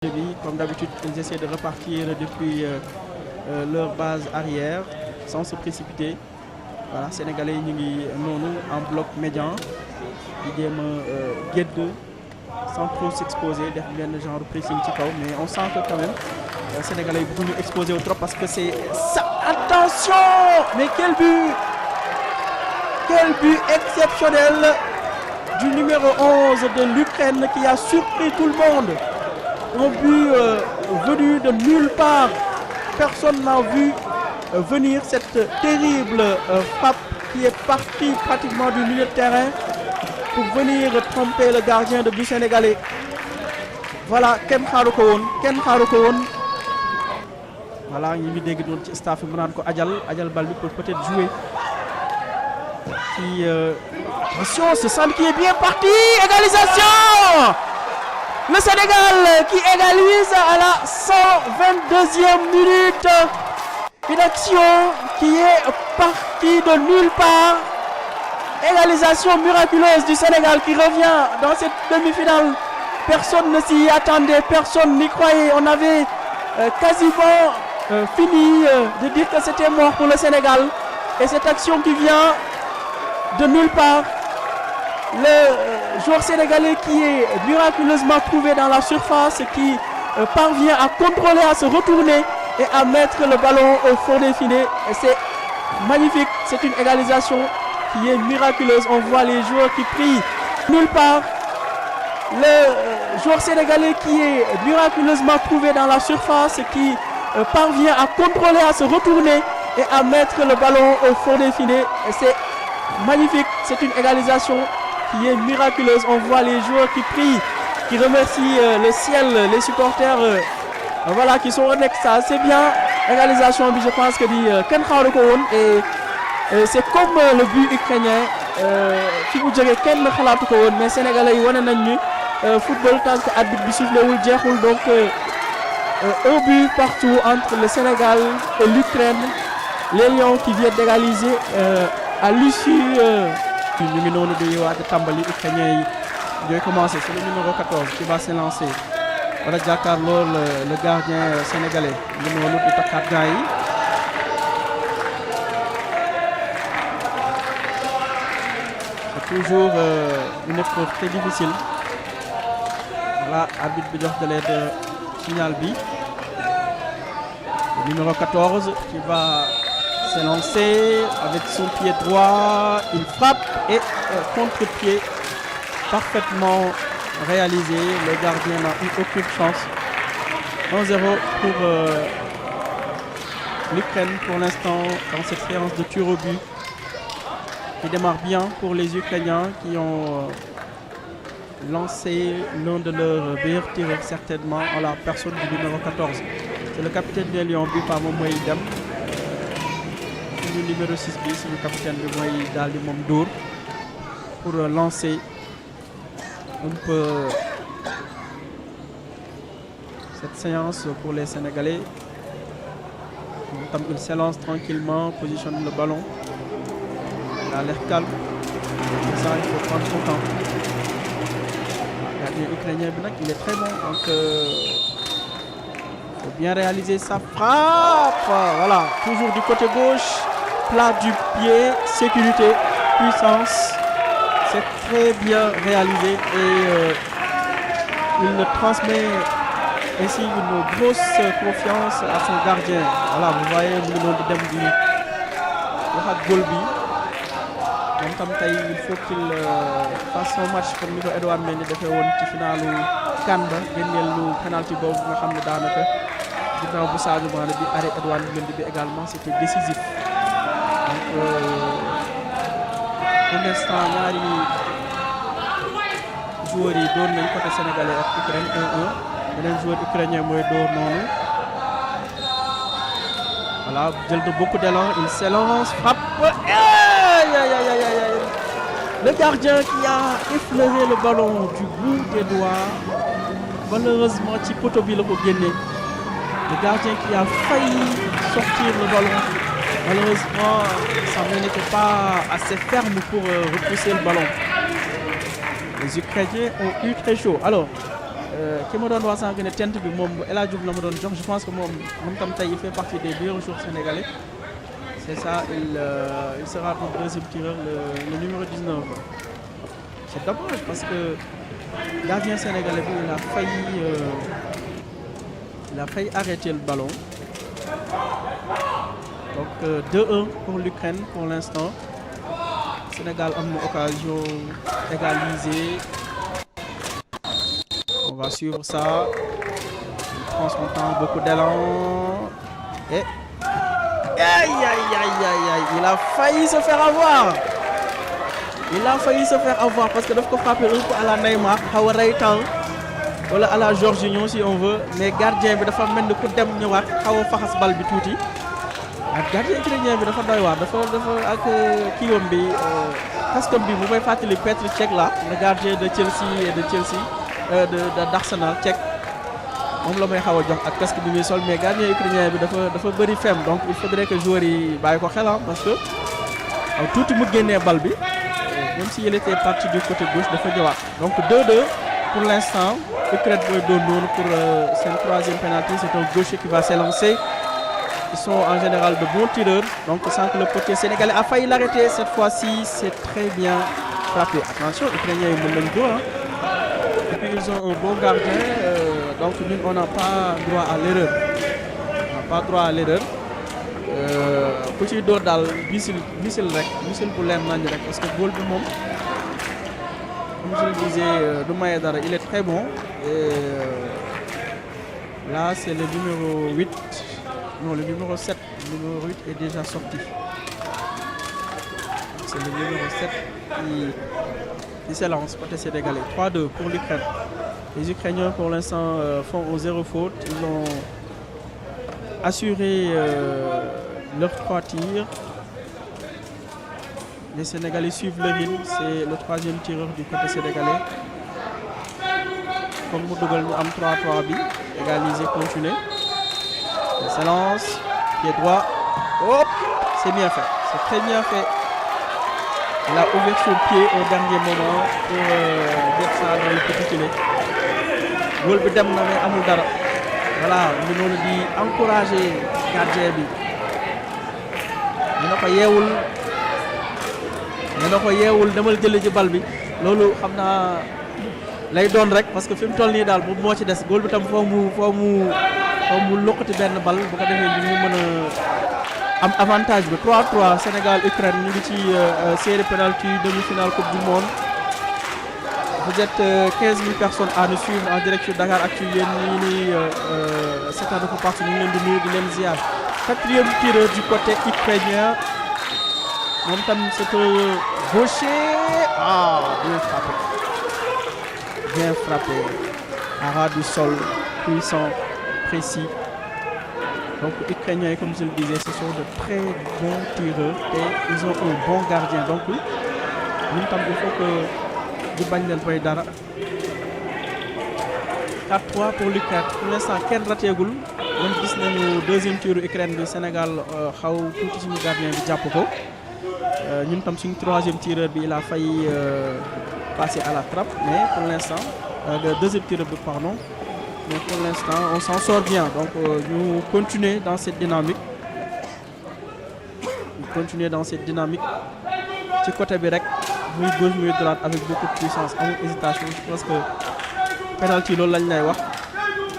Comme d'habitude, ils essaient de repartir depuis leur base arrière sans se précipiter. Voilà, Sénégalais ñu ngi noonu en bloc médian di jéem a gédd sans trop s'exposer def benn genre pressing ci kaw, mais on sent que quand même Sénégalais yi bëgguñu exposer trop parce que c'est ça. Attention, mais quel but exceptionnel du numéro 11 de l'Ukraine qui a surpris tout le monde. Un but venu de nulle part. Personne n'a vu venir cette terrible frappe qui est partie pratiquement du milieu de terrain pour venir tromper le gardien de but sénégalais. Voilà, kenn xaaru ko woon. Voilà, ñu ngi dégg doon ci staff bi mu naan ko ajal bal bi pour peut-être jouer. Attention, ce centre qui est bien parti, égalisation! Le Sénégal qui égalise à la 122e minute. Une action qui est partie de nulle part. Égalisation miraculeuse du Sénégal qui revient dans cette demi-finale. Personne ne s'y attendait, personne n'y croyait. On avait quasiment fini de dire que c'était mort pour le Sénégal. Et cette action qui vient de nulle part. Le joueur sénégalais qui est miraculeusement trouvé dans la surface, qui parvient à contrôler, à se retourner et à mettre le ballon au fond des filets. Et c'est magnifique, c'est une égalisation qui est miraculeuse. On voit les joueurs qui prient nulle part. Le joueur sénégalais qui est miraculeusement trouvé dans la surface, qui parvient à contrôler, à se retourner et à mettre le ballon au fond des filets. Et c'est magnifique, c'est une égalisation qui est miraculeuse. On voit les joueurs qui prient, qui remercient le ciel, les supporters voilà, qui sont en extase. C'est bien, égalisation, je pense que Ken xaaru ko woon. Et c'est comme le but ukrainien fi mu jógee kenn xalaatu ko woon, mais sénégalais yi wane nañ ni football tant que arbitre bi sifflewul jeexul. Donc un but partout entre le Sénégal et l'Ukraine. Les Lions qui viennent d'égaliser à l'issue ñu ngi noonu di waaj a tàmbali. Ukrainien yi ñooy commencé. C'est le numéro 14 qui va s'élancer. Wala jàkkaarloo le gardien sénégalais ñu noonu di takkaat gars yi. C'est toujours une épreuve très difficile. Voilà, arbitre bi jox de l'aide signal bi. Le numéro 14 qui va s'élancer avec son pied droit, il frappe et contre-pied parfaitement réalisé. Le gardien n'a eu aucune chance. 1-0 pour l'Ukraine pour l'instant dans cette séance de tir au but qui démarre bien pour les Ukrainiens qui ont lancé l'un de leurs meilleurs tireurs certainement en la personne du numéro 14. C'est le capitaine des Lions bi par moom mooy dem. Le numéro 6 bi suñu capitaine bi mooy daal di moom dóor pour lancer un peu cette séance pour les Sénégalais. Il s'élance tranquillement, positionne le ballon. Il a l'air calme. Pour ça, il faut prendre son temps. Le gardien ukrainien bi nag il est très bon, donc il faut bien réaliser sa frappe. Voilà, toujours du côté gauche. Plat du pied, sécurité, puissance, c'est très bien réalisé et il transmet ainsi une grosse confiance à son gardien. Voilà, vous voyez mu ngi noonu di dem di wax ak goal bi moom tam tey il faut qu'il fasse son match comme ni ko Edouard Mendy defee woon ci finalu CAN ba génneel lu penalty boobu nga xam ne daanaka ginnaaw bu Sadio Mané bi arrêt Edouard Mendy bi également c'était décisif. Pour l'instant ñaari joueurs yi doon nañ côté sénégalais ak Ukraine 1-1. Beneen joueur ukrainien mooy door noonu. Voilà, jël de beaucoup d'élan, il s'élance, frappe. Le gardien qui a effleuré le ballon du bout des doigts. Malheureusement ci poteau bi la ko génne. Le gardien qui a failli sortir le ballon. Malheureusement, sa main n'était pas assez ferme pour repousser le ballon. Les Ukrainiens ont eu très chaud. Alors, ki ma doon wax sànq ne tent bi moom El Hadj Diouf la ma doon jox je pense que moom tam tey il fait partie des meilleurs joueurs sénégalais c'est ça il sera notre deuxième tireur le numéro 19. C'est dommage parce que gardien sénégalais bi il a failli arrêter le ballon. Donc 2-1 pour l'Ukraine pour l'instant. Sénégal a une occasion égalisée. On va suivre ça. Il prend son temps, beaucoup d'élan. Et aïe, il a failli se faire avoir. Parce que doit frapper un peu à la Neymar, ou à la Jorginho si on veut. Mais gardien bi dafa mel ni ku dem ñëwaat xaw a faxas bal bi tuuti. ak gardien ukrainien bi dafa doy waar dafa ak kiiwam bi casquam bi bu may fàttali Petr Cech la le gardien de Chelsea et d'Arsenal Cech moom la may xaw a jox ak casque bi muy sol mais gardien ukrainien bi dafa bëri fem donc il faudrait que joueurs yi bàyyi ko xel parce que tuuti mu génnee bal bi même si il était parti du côté gauche dafa ñëwaat donc 2-2 pour l'instant Ukraine mooy doon noonu pour seen troisième penalty c'est un gaucher qui va s'élancer. Ils sont en général de bons tireurs, donc sans que le portier sénégalais a failli l'arrêter. Cette fois-ci, c'est très bien frappé. Attention, les Ukrainiens ils ont le dos. Et puis ils ont un bon gardien, donc nous on n'a pas droit à l'erreur. Petit dos dans missile pour l'aime parce que le goal du monde, comme je le disais, de Maïdara, il est très bon. Et là, c'est le numéro 8. Non, le numéro 7, le numéro 8 est déjà sorti. C'est le numéro 7 qui s'élance côté sénégalais. 3-2 pour l'Ukraine. Les Ukrainiens pour l'instant font au 0 faute. Ils ont assuré leurs 3 tirs. Les Sénégalais suivent le rythme. C'est le troisième tireur du côté sénégalais. Comme nous avons 3-3 bi, égalisé, continuer. Il s'élance, pied droit, hop, c'est bien fait, c'est très bien fait. Il a ouvert son pied au dernier moment pour mettre ça dans le petit filet. Goal bi dem na mais amul dara. Voilà, ñu noonu di encourager gardien bi. ñu na ko yeewul demal jëli ci bal bi. Loolu xam naa lay doon rek parce que fi mu toll nii daal boobu moo ci des goal bi tam foo mu loqati benn bal bu ko defee ñu mën a am avantage bi 3-3 Sénégal Ukraine ñu ngi ci série penalty demi-finale Coupe du Monde. Vous êtes 15 000 personnes à nous suivre en direct sur Dakaractu yéen ñii nii seetaan ko partout ñu ngi leen di nuyu di leen ziar. Quatrième tireur du côté ukrainien moom tam c'est un gaucher bien frappé à ras du sol puissant. Précis. Donc les Ukrainiens, comme je le disais, ce sont de très bons tireurs et ils ont un bon gardien. Donc il faut que du bagne le dara. 4-3 pour l'Ukraine. Pour l'instant, Ken ratégoul. Même si c'est le deuxième tir Ukraine du Sénégal, tout le gardien de Djapoko. Nous sommes sur le troisième tireur, il a failli passer à la trappe, mais pour l'instant, le deuxième tireur, pardon. Mais pour l'instant, on s'en sort bien. Donc, nous continuons dans cette dynamique. Du côté Berek, muy gauche, muy droite, avec beaucoup de puissance. Amul hésitation. Je pense que penalty, l'on l'a dit.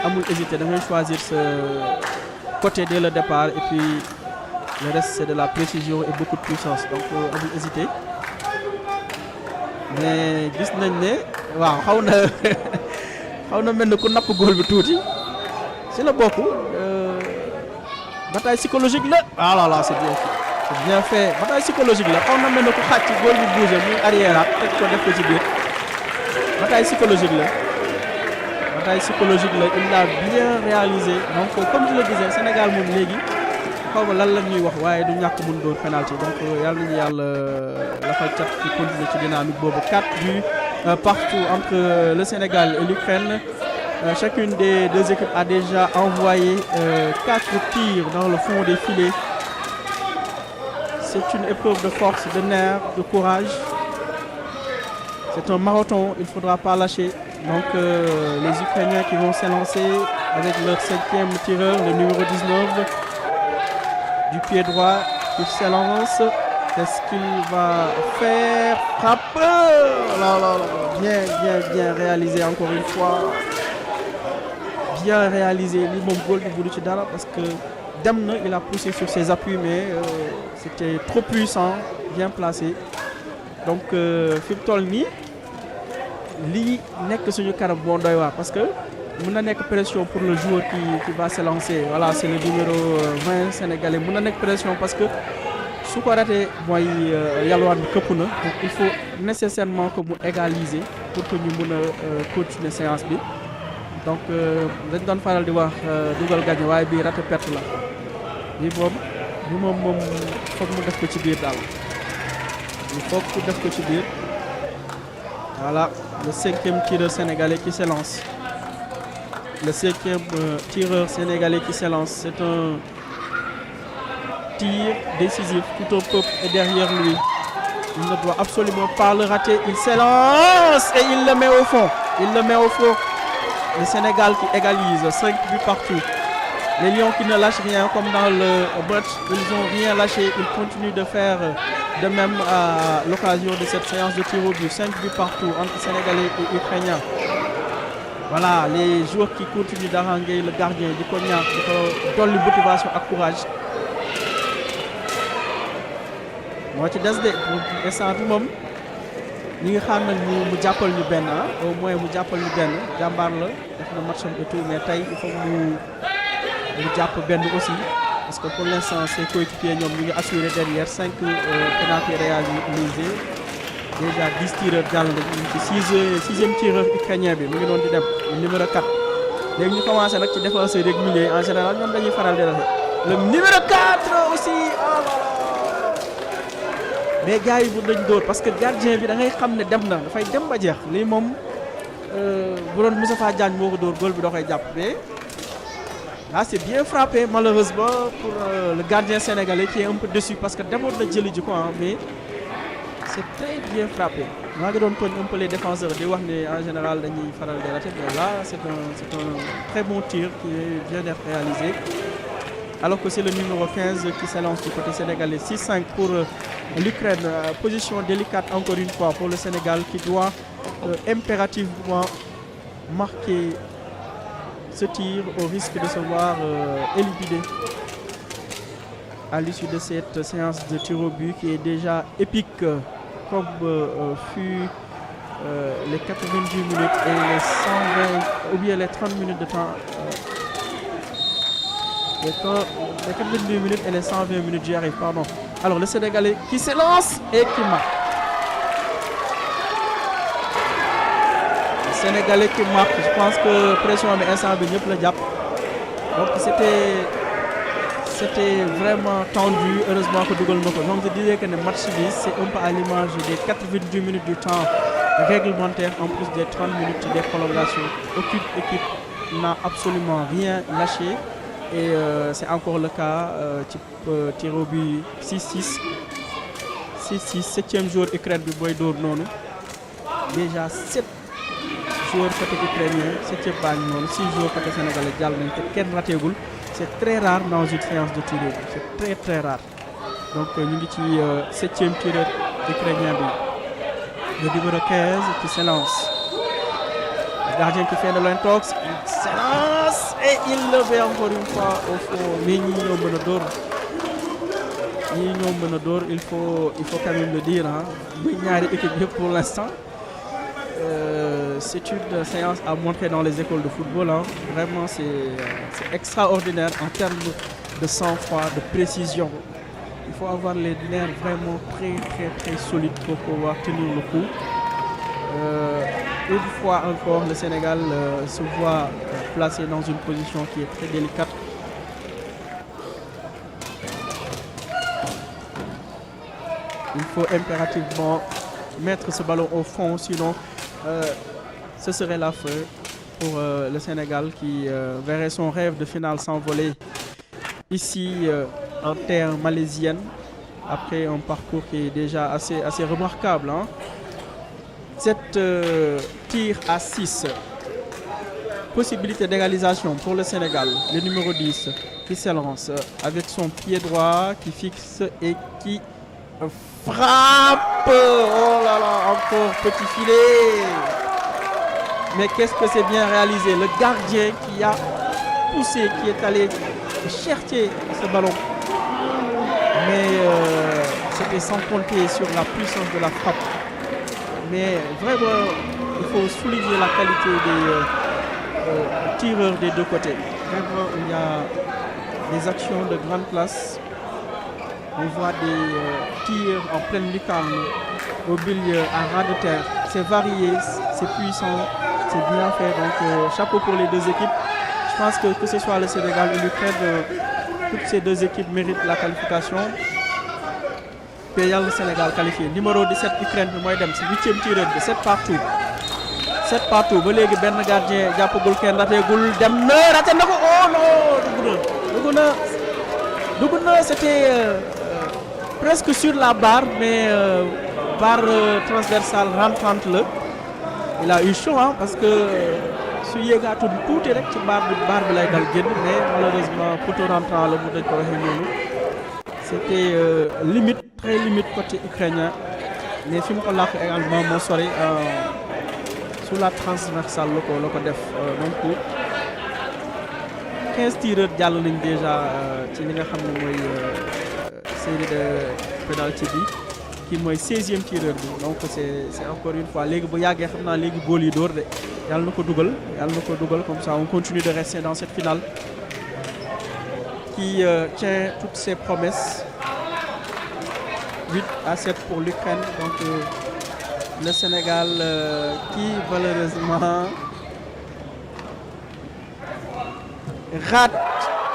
Amul hésiter. On va choisir ce côté dès le départ. Et puis, le reste, c'est de la précision et beaucoup de puissance. Donc, amul hésiter. Mais, gis nañ ne, waaw, xaw na mel ni ku napp góol bi tuuti si la bokk bataille psychologique la là c'est bien fait bataille psychologique la xaw na mel ni ku xàcc góol bi bougé muy arrière teg ko def ko ci biir bataille psychologique la il l'a bien réalisé donc comme je le disais Sénégal moom léegi xaw ma lan la ñuy wax waaye du ñàkk mun doon penalty donc yàlla nañu yàlla lafal cat ci continuer ci dynamique boobu 4 buts partout entre le Sénégal et l'Ukraine. Chacune des deux équipes a déjà envoyé 4 tirs dans le fond des filets. C'est une épreuve de force, de nerfs, de courage. C'est un marathon, il ne faudra pas lâcher. Donc les Ukrainiens qui vont s'élancer avec leur 5e tireur, le numéro 19, du pied droit, qui s'élance. Qu'est-ce qu'il va faire? Frappe! Bien réalisé encore une fois. Bien réalisé. Lui, mon goal de Boulouchi Dara parce que Demne, il a poussé sur ses appuis, mais c'était trop puissant, bien placé. Donc, Fiptolni, lui n'est que ce carab bon doywa parce que il y a une pression pour le joueur qui va se lancer. Voilà, c'est le numéro 20 sénégalais. Il y a une pression parce que si on raté, donc il faut nécessairement que vous égaliser pour que nous puissions continuer la séance. Donc, dañ doon faral di wax dugal gagné waaye bii raté perte la bii moom foog mu def ko ci biir daal il faut que def ko ci biir. Voilà le 5e tireur sénégalais qui s'élance. Le 5e tireur sénégalais qui s'élance. C'est un tir décisif. Tout un peuple est derrière lui. Il ne doit absolument pas le rater. Il s'élance et il le met au fond. Il le met au fond. Le Sénégal qui égalise 5 buts partout. Les Lions qui ne lâchent rien comme dans le match, ils n'ont rien lâché. Ils continuent de faire de même à l'occasion de cette séance de tir au but. 5 buts partout entre Sénégalais et Ukrainiens. Voilà, les joueurs qui continuent d'haranguer le gardien du Cognac, qui donnent la motivation et courage. Moi, je suis ñi nga xam nag mu jàppal ñu benn au moins mu jàppal ñu benn jàmbaar la def na match et tout mais tey il faut mu jàpp benn aussi parce que pour l'instant ses coéquipiers ñoom ñu ngi assuré derrière 5 pénaltys réalisés déjà 10 tireurs jàll nañ ñu ci 6e tireur ukrainien bi mu ngi doon di dem numéro 4 léegi ñu commencé nag ci défenseur rek milieu en général ñoom dañuy faral di rafet le numéro 4 aussi mais gars yi bu dañ dóor parce que gardien bi da ngay xam ne dem na dafay dem ba jeex lii moom bu doon Moustapha Diagne moo ko dóor góol bi da koy jàpp mais là c'est bien frappé malheureusement pour le gardien sénégalais qui est un peu déçu parce que demoon na jëli ji quoi mais c'est très bien frappé. maa ngi doon tooñ un peu les défenseurs di wax ne en général dañuy faral di rater mais là c'est un très bon tir qui vient d'être réalisé. Alors que c'est le numéro 15 qui s'élance du côté sénégalais. 6-5 pour l'Ukraine. Position délicate encore une fois pour le Sénégal qui doit impérativement marquer ce tir au risque de se voir éliminé à l'issue de cette séance de tir au but qui est déjà épique comme fut les 90 minutes et les 120 ou bien les 30 minutes de temps. Les 82 minutes et les 120 minutes, j'y arrive, pardon. Alors le Sénégalais qui s'élance et qui marque. Le Sénégalais qui marque, je pense que pression est instant de mieux le diable. Donc c'était vraiment tendu, heureusement que Dougal Noko. Donc je disais que le match c'est un peu à l'image des 90 minutes du temps réglementaire en plus des 30 minutes des prolongations. Aucune équipe n'a absolument rien lâché. Et c'est encore le cas, type tir au but 6-6. 6-6, 7e jour Ukraine du Boy d'Or non. Déjà 7 joueurs côté ukrainien, 7e bagne non, 6 joueurs côté sénégalais dial nañ té kenn raté gul. C'est très rare dans une séance de tir au but, c'est très très rare. Donc ñu ngi ci 7e tireur ukrainien bi. Le numéro 15 qui s'élance. Le gardien qui fait de l'intox, il s'élance et il le fait encore une fois au fond. Mais il faut quand même le dire. Pour l'instant, c'est une séance à montrer dans les écoles de football. Hein. Vraiment, c'est extraordinaire en termes de sang-froid, de précision. Il faut avoir les nerfs vraiment très très très solides pour pouvoir tenir le coup. Une fois encore, le Sénégal se voit placé dans une position qui est très délicate. Il faut impérativement mettre ce ballon au fond, sinon ce serait la fin pour le Sénégal qui verrait son rêve de finale s'envoler ici en terre malaisienne après un parcours qui est déjà assez remarquable. Hein. 7 tirs à 6. Possibilité d'égalisation pour le Sénégal. Le numéro 10 qui s'élance avec son pied droit qui fixe et qui frappe. Oh là là, encore petit filet. Mais qu'est-ce que c'est bien réalisé. Le gardien qui a poussé, qui est allé chercher ce ballon. Mais c'était sans compter sur la puissance de la frappe. Mais vraiment, il faut souligner la qualité des tireurs des deux côtés. Vraiment, il y a des actions de grande classe. On voit des tirs en pleine lucarne, au milieu, à ras de terre. C'est varié, c'est puissant, c'est bien fait. Donc, chapeau pour les deux équipes. Je pense que ce soit le Sénégal ou l'Ukraine, toutes ces deux équipes méritent la qualification. Puis il y a le Sénégal qualifié. Numéro 17 Ukraine, c'est 8e tireur de 7 partout. 7 partout. Ba léegi benn gardien jàppagul kenn rateegul dem na raté na ko. Oh non dugg na c'était presque sur la barre mais barre transversale rentrante la. Il a eu chaud parce que su yéegaatul tuuti rek ci barre bi lay dal génn mais malheureusement poteau rentrant la mu dañ ko waxee noonu. C'était limite, très limite côté ukrainien. Mais fi mu ko làkk également moo sori sous la transversale la ko def. Donc 15 tireurs jàll nañ déjà ci li nga xam ne mooy série de penalty bi kii mooy 16e tireur bi. Donc c'est encore une fois léegi bu yàggee xam naa léegi góol yi dóor de yàlla na ko dugal comme ça on continue de rester dans cette finale qui tient toutes ses promesses. 8 à 7 pour l'Ukraine. Donc le Sénégal qui malheureusement rate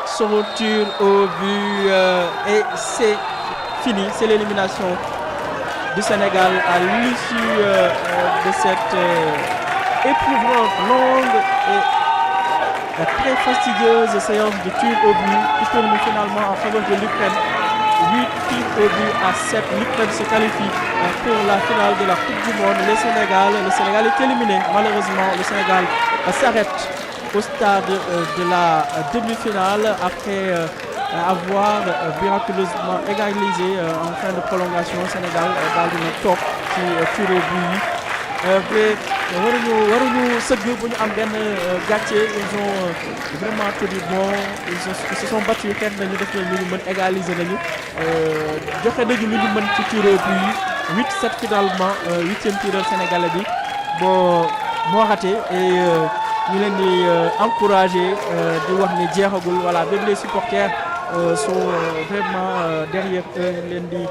son tir au but et c'est fini. C'est l'élimination du Sénégal à l'issue de cette éprouvante, longue et très fastidieuse séance de tir au but qui tourne finalement en faveur de l'Ukraine. 8 tirs au but à 7. L'Ukraine se qualifie pour la finale de la Coupe du Monde. Le Sénégal est éliminé. Malheureusement, le Sénégal s'arrête au stade de la demi-finale après avoir miraculeusement égalisé en fin de prolongation. Sénégal daal dina toog ci tir au but yi. waruñu sëgg bu ñu am benn gàcce. Ils ont vraiment tenu bon. Ils se sont battus xeex nañu def nañu lu ñu mën égaliser nañu joxe nañu lu ñu mën ci tir au but yi 8-7 finalement 8e tireur sénégalais bi moo raté et ñu leen di encourager di wax ni jeexagul voilà même les supporters sont vraiment derrière eux leen di